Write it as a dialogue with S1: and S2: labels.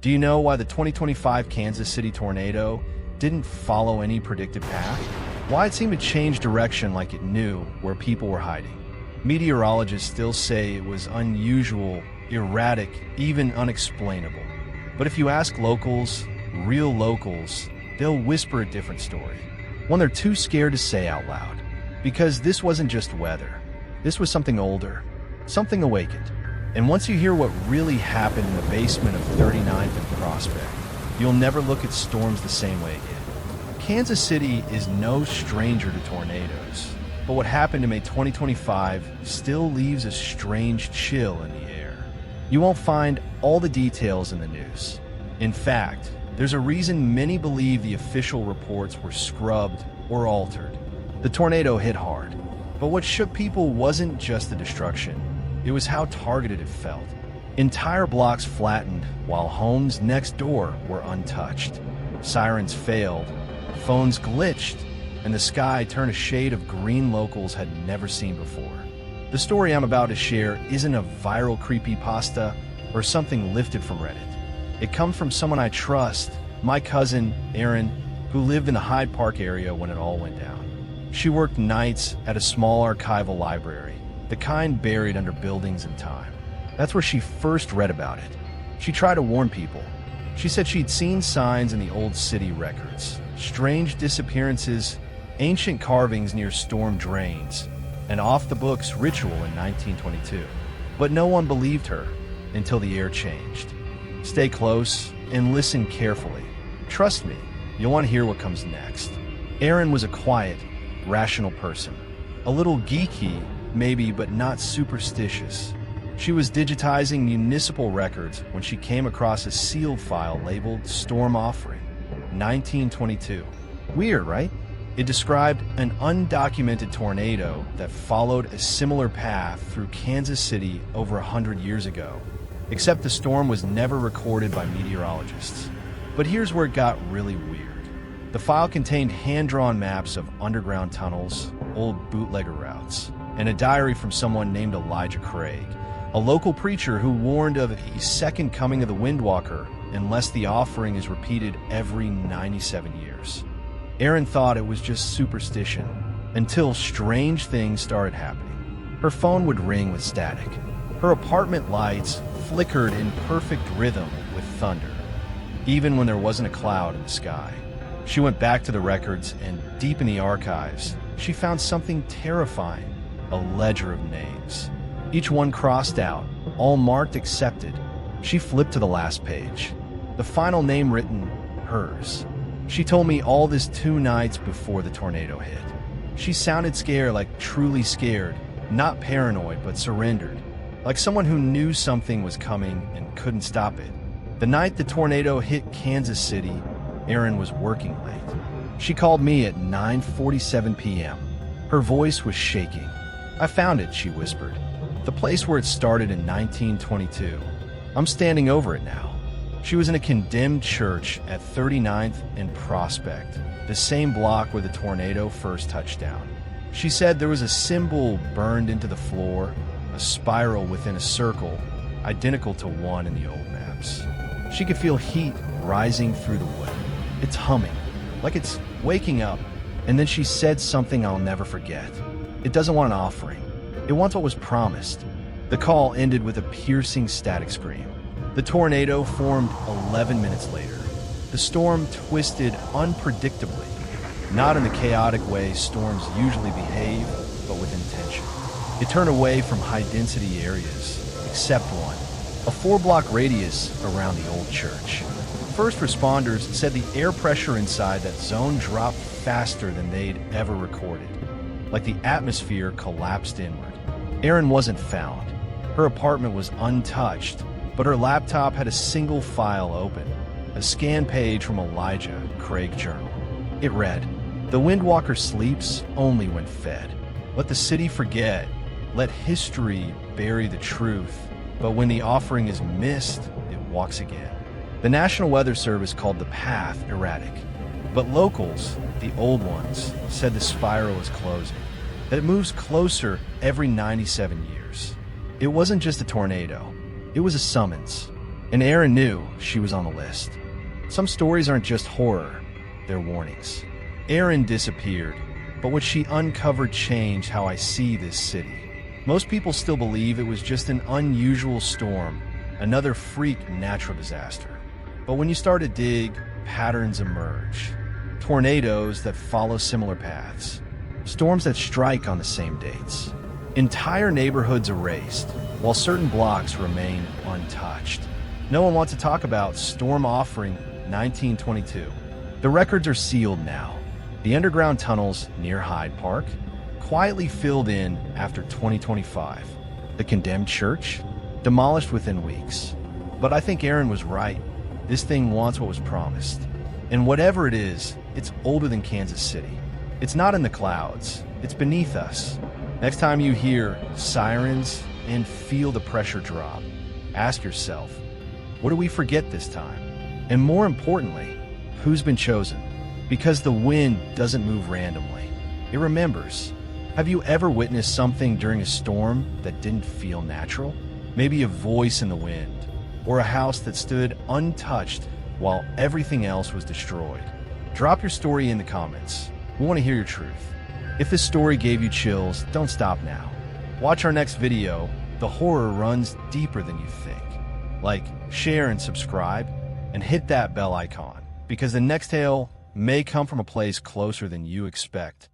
S1: Do you know why the 2025 Kansas City tornado didn't follow any predicted path? Why it seemed to change direction like it knew where people were hiding? Meteorologists still say it was unusual, erratic, even unexplainable. But if you ask locals, real locals, they'll whisper a different story. One they're too scared to say out loud. Because this wasn't just weather. This was something older, something awakened. And once you hear what really happened in the basement of 39th and Prospect, you'll never look at storms the same way again. Kansas City is no stranger to tornadoes, but what happened in May 2025 still leaves a strange chill in the air. You won't find all the details in the news. In fact, there's a reason many believe the official reports were scrubbed or altered. The tornado hit hard, but what shook people wasn't just the destruction. It was how targeted it felt. Entire blocks flattened, while homes next door were untouched. Sirens failed, phones glitched, and the sky turned a shade of green locals had never seen before. The story I'm about to share isn't a viral creepypasta or something lifted from Reddit. It comes from someone I trust, my cousin, Erin, who lived in the Hyde Park area when it all went down. She worked nights at a small archival library, the kind buried under buildings and time. That's where she first read about it. She tried to warn people. She said she'd seen signs in the old city records, strange disappearances, ancient carvings near storm drains, and off-the-books ritual in 1922. But no one believed her until the air changed. Stay close and listen carefully. Trust me, you'll want to hear what comes next. Erin was a quiet, rational person. A little geeky, maybe, but not superstitious. She was digitizing municipal records when she came across a sealed file labeled Storm Offering, 1922. Weird, right? It described an undocumented tornado that followed a similar path through Kansas City over 100 years ago. Except the storm was never recorded by meteorologists. But here's where it got really weird. The file contained hand-drawn maps of underground tunnels, old bootlegger routes, and a diary from someone named Elijah Craig, a local preacher who warned of a second coming of the Windwalker unless the offering is repeated every 97 years. Erin thought it was just superstition, until strange things started happening. Her phone would ring with static. Her apartment lights flickered in perfect rhythm with thunder, even when there wasn't a cloud in the sky. She went back to the records, and deep in the archives, she found something terrifying. A ledger of names. Each one crossed out, all marked accepted. She flipped to the last page. The final name written, hers. She told me all this 2 nights before the tornado hit. She sounded scared, like truly scared, not paranoid, but surrendered. Like someone who knew something was coming and couldn't stop it. The night the tornado hit Kansas City, Erin was working late. She called me at 9:47 p.m. Her voice was shaking. "I found it," she whispered. "The place where it started in 1922. I'm standing over it now." She was in a condemned church at 39th and Prospect, the same block where the tornado first touched down. She said there was a symbol burned into the floor, a spiral within a circle, identical to one in the old maps. She could feel heat rising through the wood. It's humming, like it's waking up. And then she said something I'll never forget. It doesn't want an offering. It wants what was promised. The call ended with a piercing static scream. The tornado formed 11 minutes later. The storm twisted unpredictably, not in the chaotic way storms usually behave, but with intention. It turned away from high-density areas, except one, a 4-block radius around the old church. First responders said the air pressure inside that zone dropped faster than they'd ever recorded, like the atmosphere collapsed inward. Erin wasn't found. Her apartment was untouched, but her laptop had a single file open, a scan page from Elijah Craig journal. It read, "The Windwalker sleeps only when fed. Let the city forget. Let history bury the truth. But when the offering is missed, it walks again." The National Weather Service called the path erratic, but locals, the old ones, said the spiral is closing, that it moves closer every 97 years. It wasn't just a tornado. It was a summons, And Aaron knew she was on the list. Some stories aren't just horror, they're warnings. Aaron disappeared, but what she uncovered changed how I see this city. Most people still believe it was just an unusual storm, another freak natural disaster. But when you start to dig, patterns emerge. Tornadoes that follow similar paths. Storms that strike on the same dates. Entire neighborhoods erased, while certain blocks remain untouched. No one wants to talk about Storm Offering 1922. The records are sealed now. The underground tunnels near Hyde Park, quietly filled in after 2025. The condemned church, demolished within weeks. But I think Aaron was right. This thing wants what was promised. And whatever it is, it's older than Kansas City. It's not in the clouds. It's beneath us. Next time you hear sirens and feel the pressure drop, ask yourself, what do we forget this time? And more importantly, who's been chosen? Because the wind doesn't move randomly. It remembers. Have you ever witnessed something during a storm that didn't feel natural? Maybe a voice in the wind, or a house that stood untouched while everything else was destroyed. Drop your story in the comments. We want to hear your truth. If this story gave you chills, don't stop now. Watch our next video. The horror runs deeper than you think. Like, share, and subscribe, and hit that bell icon, because the next tale may come from a place closer than you expect.